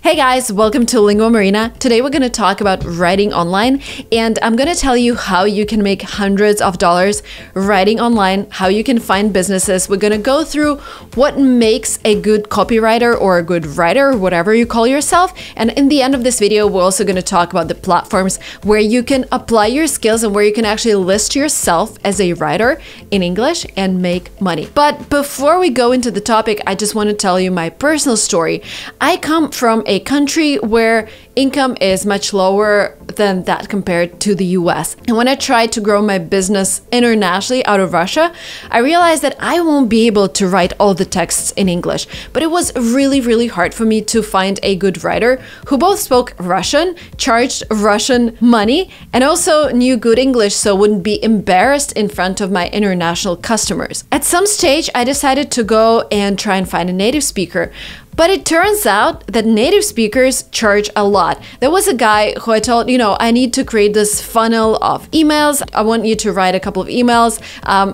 Hey guys, welcome to linguamarina. Today we're going to talk about writing online, and I'm going to tell you how you can make hundreds of dollars writing online, how you can find businesses. We're going to go through what makes a good copywriter or a good writer, whatever you call yourself. And in the end of this video, we're also going to talk about the platforms where you can apply your skills and where you can actually list yourself as a writer in English and make money. But before we go into the topic, I just want to tell you my personal story. I come from a country where income is much lower than that compared to the US. And when I tried to grow my business internationally out of Russia, I realized that I won't be able to write all the texts in English. But it was really hard for me to find a good writer who both spoke Russian, charged Russian money, and also knew good English so wouldn't be embarrassed in front of my international customers. At some stage, I decided to go and try and find a native speaker. But it turns out that native speakers charge a lot. There was a guy who I told, I need to create this funnel of emails. I want you to write a couple of emails,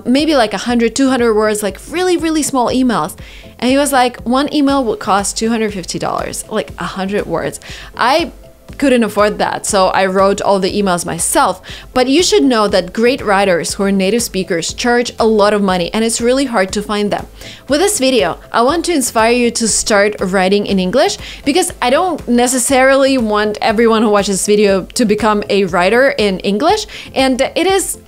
maybe like 100, 200 words, like really small emails. And he was like, one email would cost $250, like 100 words. I couldn't afford that, so I wrote all the emails myself. But you should know that great writers who are native speakers charge a lot of money, and it's really hard to find them. With this video, I want to inspire you to start writing in English, because I don't necessarily want everyone who watches this video to become a writer in English, and it is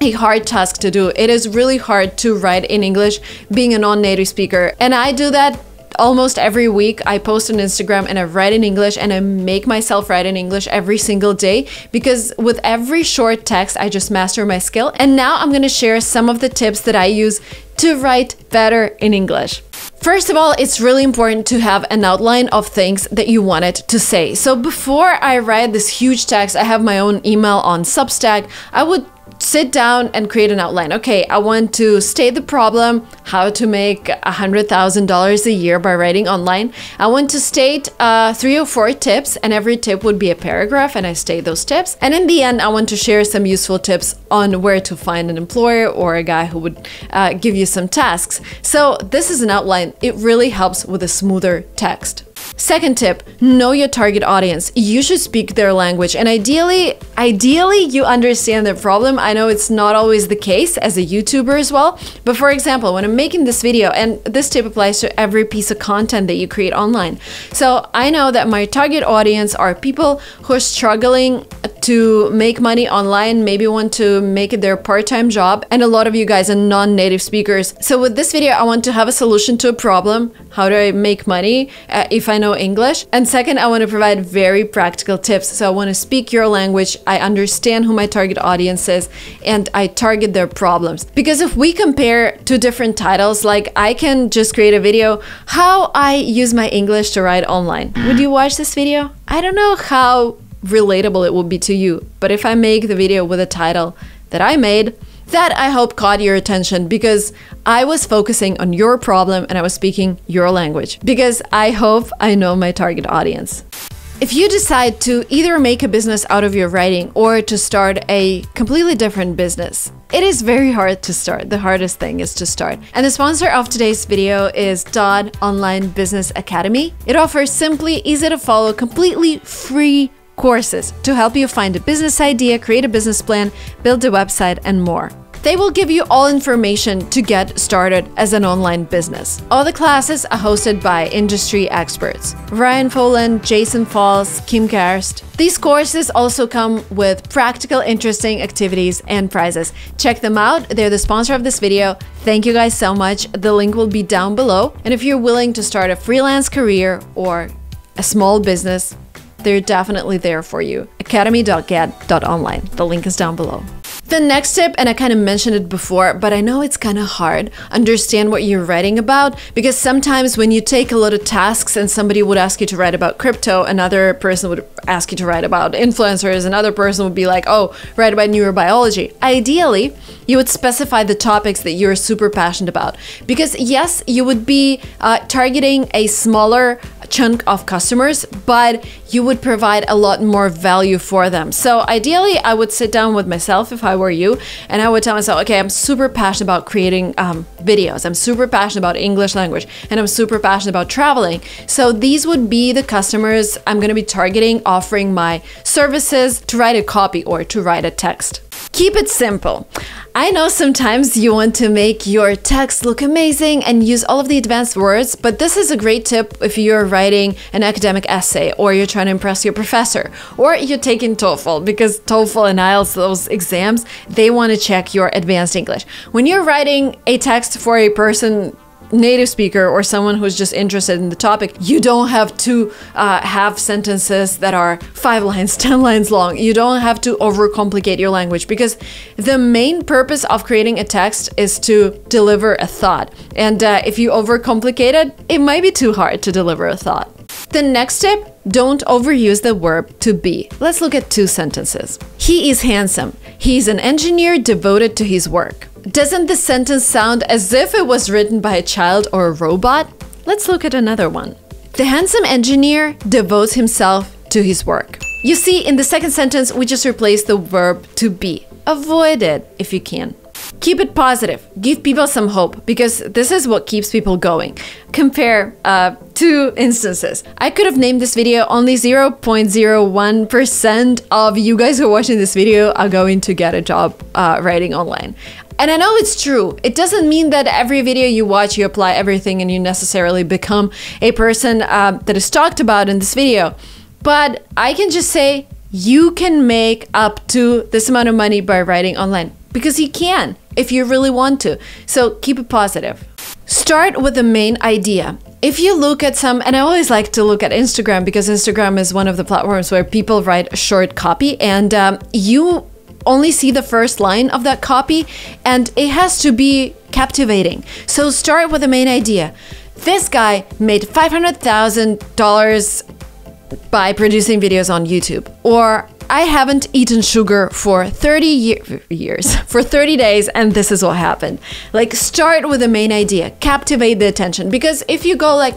a hard task to do. It is really hard to write in English being a non-native speaker, and I do that almost every week. I post on Instagram and I write in English, and I make myself write in English every single day, because with every short text I just master my skill. And now I'm going to share some of the tips that I use to write better in English. First of all, it's really important to have an outline of things that you wanted to say. So before I write this huge text, I have my own email on Substack. I would sit down and create an outline. Okay, I want to state the problem, how to make $100,000 a year by writing online. I want to state 3 or 4 tips, and every tip would be a paragraph, and I state those tips. And in the end, I want to share some useful tips on where to find an employer or a guy who would give you some tasks. So this is an outline. It really helps with a smoother text. Second tip, know your target audience. You should speak their language, and ideally you understand their problem. I know it's not always the case as a YouTuber as well, but for example, when I'm making this video, and this tip applies to every piece of content that you create online. So I know that my target audience are people who are struggling to make money online, maybe want to make it their part-time job, and a lot of you guys are non-native speakers. So with this video, I want to have a solution to a problem. How do I make money if I know English? And second, I want to provide very practical tips. So I want to speak your language, I understand who my target audience is, and I target their problems. Because if we compare two different titles, like I can just create a video, how I use my English to write online. Would you watch this video? I don't know how relatable it would be to you, but if I make the video with a title that I made, that I hope caught your attention, because I was focusing on your problem and I was speaking your language, because I hope I know my target audience. If you decide to either make a business out of your writing or to start a completely different business, it is very hard to start. The hardest thing is to start. And the sponsor of today's video is Dodd Online Business Academy. It offers simply, easy to follow, completely free courses to help you find a business idea, create a business plan, build a website, and more. They will give you all information to get started as an online business. All the classes are hosted by industry experts: Ryan Foland, Jason Falls, Kim Karst. These courses also come with practical, interesting activities and prizes. Check them out. They're the sponsor of this video. Thank you guys so much. The link will be down below. And if you're willing to start a freelance career or a small business, they're definitely there for you. academy.get.online. The link is down below. The next tip, and I kind of mentioned it before, but I know it's kind of hard, understand what you're writing about, because sometimes when you take a lot of tasks and somebody would ask you to write about crypto, another person would ask you to write about influencers, another person would be like, oh, write about neurobiology. Ideally, you would specify the topics that you're super passionate about, because yes, you would be targeting a smaller chunk of customers, but you would provide a lot more value for them. So ideally, I would sit down with myself if I were you, and I would tell myself, okay, I'm super passionate about creating videos. I'm super passionate about English language, and I'm super passionate about traveling. So these would be the customers I'm going to be targeting, offering my services to write a copy or to write a text. Keep it simple. I know sometimes you want to make your text look amazing and use all of the advanced words, but this is a great tip if you're writing an academic essay, or you're trying to impress your professor, or you're taking TOEFL, because TOEFL and IELTS, those exams, they want to check your advanced English. When you're writing a text for a person, native speaker, or someone who's just interested in the topic, you don't have to have sentences that are 5 lines, 10 lines long. You don't have to overcomplicate your language, because the main purpose of creating a text is to deliver a thought. And if you overcomplicate it, it might be too hard to deliver a thought. The next tip, don't overuse the verb to be. Let's look at 2 sentences. He is handsome. He's an engineer devoted to his work. Doesn't the sentence sound as if it was written by a child or a robot? Let's look at another one. The handsome engineer devotes himself to his work. You see, in the second sentence, we just replaced the verb to be. Avoid it if you can. Keep it positive. Give people some hope, because this is what keeps people going. Compare 2 instances. I could have named this video, only 0.01% of you guys who are watching this video are going to get a job writing online. And I know it's true. It doesn't mean that every video you watch, you apply everything and you necessarily become a person that is talked about in this video. But I can just say you can make up to this amount of money by writing online, because you can if you really want to. So keep it positive. Start with the main idea. If you look at some, and I always like to look at Instagram, because Instagram is one of the platforms where people write short copy, and you only see the first line of that copy, and it has to be captivating. So start with the main idea. This guy made $500,000 by producing videos on YouTube. Or I haven't eaten sugar for 30 years, for 30 days, and this is what happened. Like, start with the main idea, captivate the attention. Because if you go like,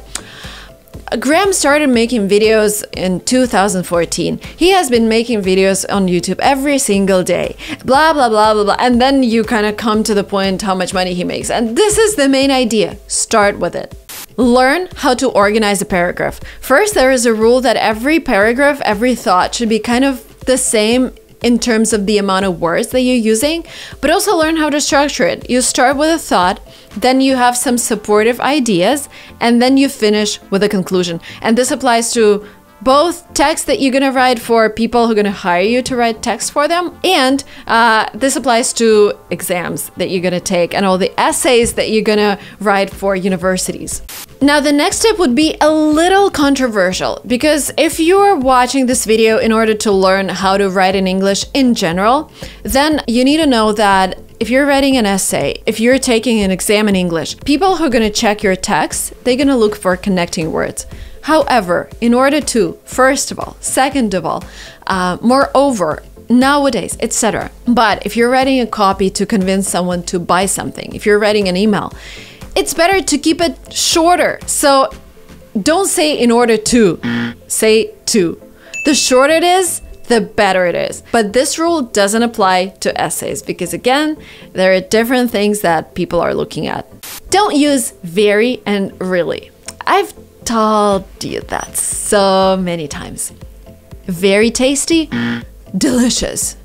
Graham started making videos in 2014. He has been making videos on YouTube every single day, blah, blah, blah, blah, blah. And then you kind of come to the point how much money he makes. And this is the main idea. Start with it. Learn how to organize a paragraph. First, there is a rule that every paragraph, every thought should be kind of the same in terms of the amount of words that you're using, but also learn how to structure it. You start with a thought, then you have some supportive ideas, and then you finish with a conclusion. And this applies to both text that you're gonna write for people who are gonna hire you to write text for them, and this applies to exams that you're gonna take and all the essays that you're gonna write for universities. Now, the next tip would be a little controversial, because if you're watching this video in order to learn how to write in English in general, then you need to know that if you're writing an essay, if you're taking an exam in English, people who are gonna check your text, they're gonna look for connecting words. However, in order to, first of all, second of all, moreover, nowadays, etc. But if you're writing a copy to convince someone to buy something, if you're writing an email, it's better to keep it shorter. So don't say in order to, say to. The shorter it is, the better it is. But this rule doesn't apply to essays, because again, there are different things that people are looking at. Don't use very and really. I've told you that so many times. Very tasty, delicious.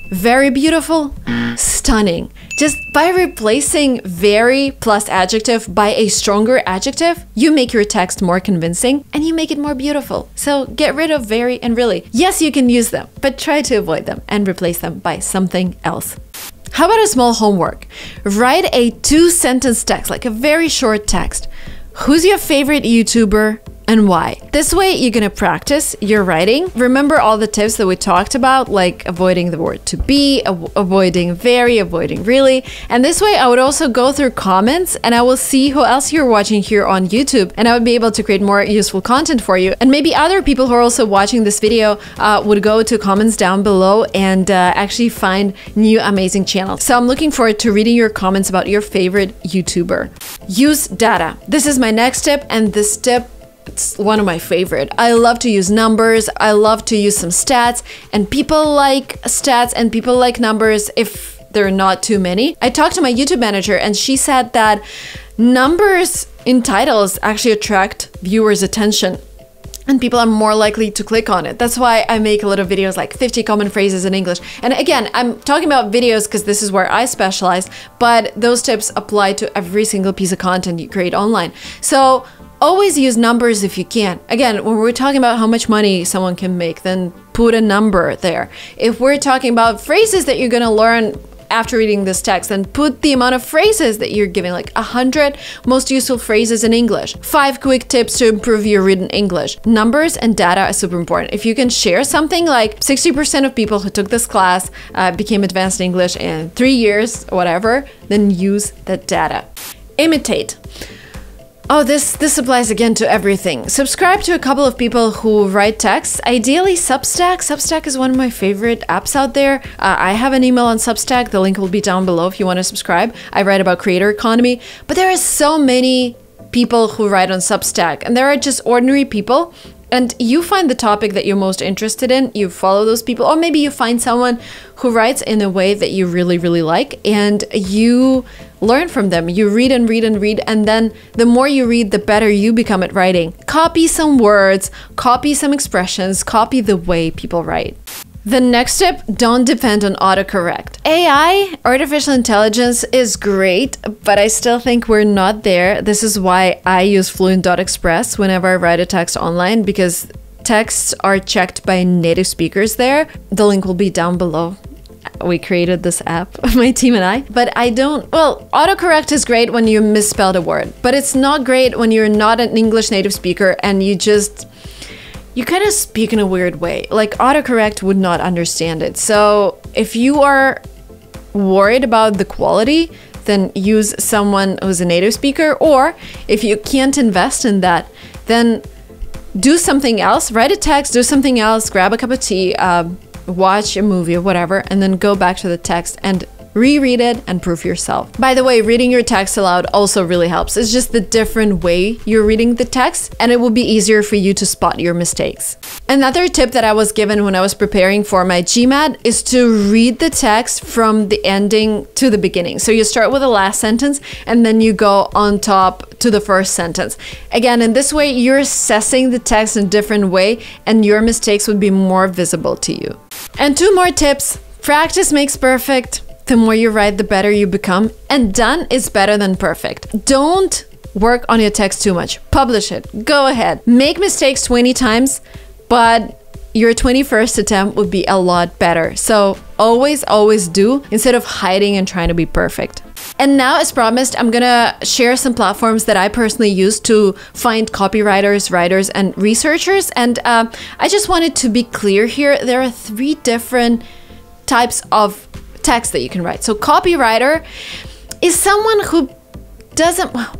Very beautiful, stunning. Just by replacing very plus adjective by a stronger adjective, you make your text more convincing and you make it more beautiful. So get rid of very and really. Yes, you can use them, but try to avoid them and replace them by something else. How about a small homework? Write a 2-sentence text, like a very short text. Who's your favorite YouTuber and why? This way you're gonna practice your writing. Remember all the tips that we talked about, like avoiding the word to be, avoiding very, avoiding really. And this way I would also go through comments and I will see who else you're watching here on YouTube, and I would be able to create more useful content for you. And maybe other people who are also watching this video would go to comments down below and actually find new amazing channels. So I'm looking forward to reading your comments about your favorite YouTuber. Use data. This is my next tip, and this tip it's one of my favorite. I love to use numbers. I love to use some stats, and people like stats and people like numbers if there are not too many. I talked to my YouTube manager and she said that numbers in titles actually attract viewers' attention, and people are more likely to click on it. That's why I make a lot of videos like 50 common phrases in English. And again, I'm talking about videos because this is where I specialize, but those tips apply to every single piece of content you create online. So always use numbers if you can. Again, when we're talking about how much money someone can make, then put a number there. If we're talking about phrases that you're gonna learn after reading this text, then put the amount of phrases that you're giving, like 100 most useful phrases in English, 5 quick tips to improve your written English. Numbers and data are super important. If you can share something like 60% of people who took this class became advanced English in 3 years, whatever, then use that data. Imitate. Oh, this applies again to everything. Subscribe to a couple of people who write texts. Ideally, Substack. Substack is one of my favorite apps out there. I have an email on Substack. The link will be down below if you want to subscribe. I write about creator economy, but there are so many people who write on Substack, and there are just ordinary people. And you find the topic that you're most interested in, you follow those people, or maybe you find someone who writes in a way that you really, really like, and you learn from them. You read and read and read, and then the more you read, the better you become at writing. Copy some words, copy some expressions, copy the way people write. The next tip, don't depend on autocorrect. AI, artificial intelligence, is great, but I still think we're not there. This is why I use Fluent.express whenever I write a text online, because texts are checked by native speakers there. The link will be down below. We created this app, my team and I, but autocorrect is great when you misspelled a word, but it's not great when you're not an English native speaker and you kind of speak in a weird way. Like, autocorrect would not understand it. So if you are worried about the quality, then use someone who's a native speaker, or if you can't invest in that, then do something else. Write a text, do something else, grab a cup of tea, watch a movie or whatever, and then go back to the text and reread it and proof yourself. By the way, reading your text aloud also really helps. It's just the different way you're reading the text, and it will be easier for you to spot your mistakes. Another tip that I was given when I was preparing for my GMAT is to read the text from the ending to the beginning. So you start with the last sentence and then you go on top to the first sentence. Again, in this way, you're assessing the text in a different way and your mistakes would be more visible to you. And 2 more tips. Practice makes perfect. The more you write, the better you become. And done is better than perfect. Don't work on your text too much. Publish it. Go ahead. Make mistakes 20 times, but your 21st attempt would be a lot better. So always, always do, instead of hiding and trying to be perfect. And now, as promised, I'm gonna share some platforms that I personally use to find copywriters, writers, and researchers. And I just wanted to be clear here. There are 3 different types of text that you can write. So copywriter is someone who doesn't, well,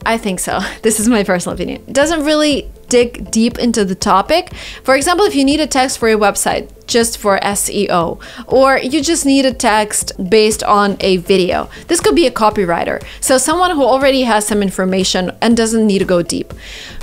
I think so, this is my personal opinion, doesn't really dig deep into the topic. For example, if you need a text for a website just for SEO, or you just need a text based on a video, this could be a copywriter. So someone who already has some information and doesn't need to go deep.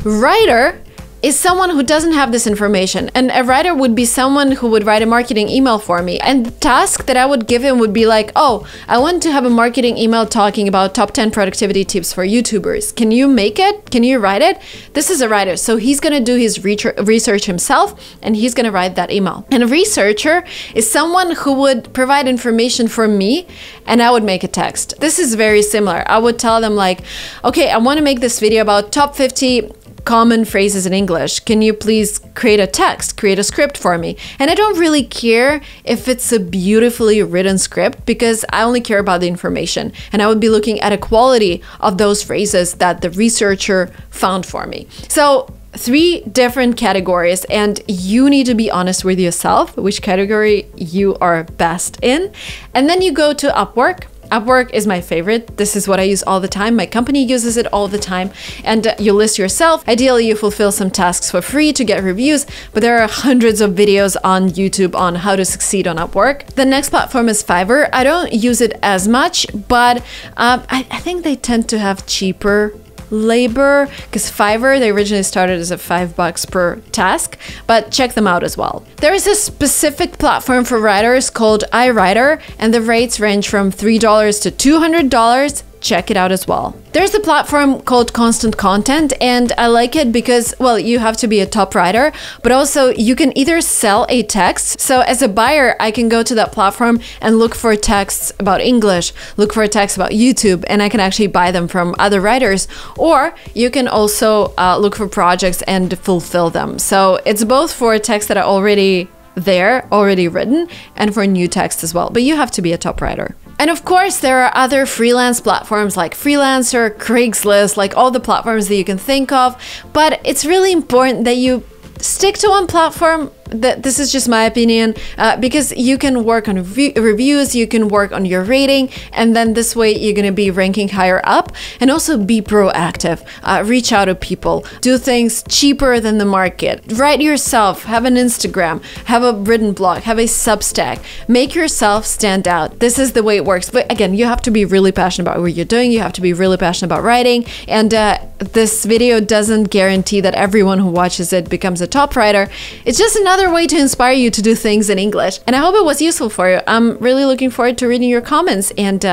Writer is someone who doesn't have this information. And a writer would be someone who would write a marketing email for me. And the task that I would give him would be like, oh, I want to have a marketing email talking about top 10 productivity tips for YouTubers. Can you make it? Can you write it? This is a writer. So he's gonna do his research himself and he's gonna write that email. And a researcher is someone who would provide information for me and I would make a text. This is very similar. I would tell them like, okay, I wanna make this video about top 50 common phrases in English. Can you please create a text, create a script for me? And I don't really care if it's a beautifully written script because I only care about the information. And I would be looking at a quality of those phrases that the researcher found for me. So 3 different categories, and you need to be honest with yourself which category you are best in. And then you go to Upwork. Upwork is my favorite. This is what I use all the time. My company uses it all the time. And you list yourself. Ideally, you fulfill some tasks for free to get reviews, but there are hundreds of videos on YouTube on how to succeed on Upwork. The next platform is Fiverr. I don't use it as much, but I think they tend to have cheaper labor, because Fiverr, they originally started as a $5 per task, but check them out as well. There is a specific platform for writers called iWriter, and the rates range from $3 to $200. Check it out as well. There's a platform called Constant Content, and I like it because, well, you have to be a top writer, but also you can either sell a text. So as a buyer, I can go to that platform and look for texts about English, look for texts about YouTube, and I can actually buy them from other writers. Or you can also look for projects and fulfill them. So it's both for texts that are already there, already written, and for new text as well. But you have to be a top writer. And of course, there are other freelance platforms like Freelancer, Craigslist, like all the platforms that you can think of. But it's really important that you stick to one platform. This is just my opinion, because you can work on reviews, you can work on your rating, and then this way you're going to be ranking higher up. And also be proactive, reach out to people, do things cheaper than the market, write yourself, have an Instagram, have a written blog, have a Substack, make yourself stand out. This is the way it works. But again, you have to be really passionate about what you're doing, you have to be really passionate about writing, and this video doesn't guarantee that everyone who watches it becomes a top writer. It's just another way to inspire you to do things in English. And I hope it was useful for you. I'm really looking forward to reading your comments, and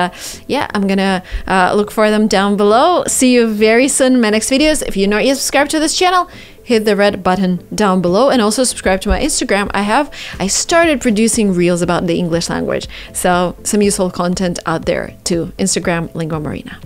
yeah, I'm gonna look for them down below. See you very soon in my next videos. If you're not yet subscribed to this channel, hit the red button down below, and also subscribe to my Instagram. I started producing reels about the English language, so some useful content out there too. Instagram, linguamarina.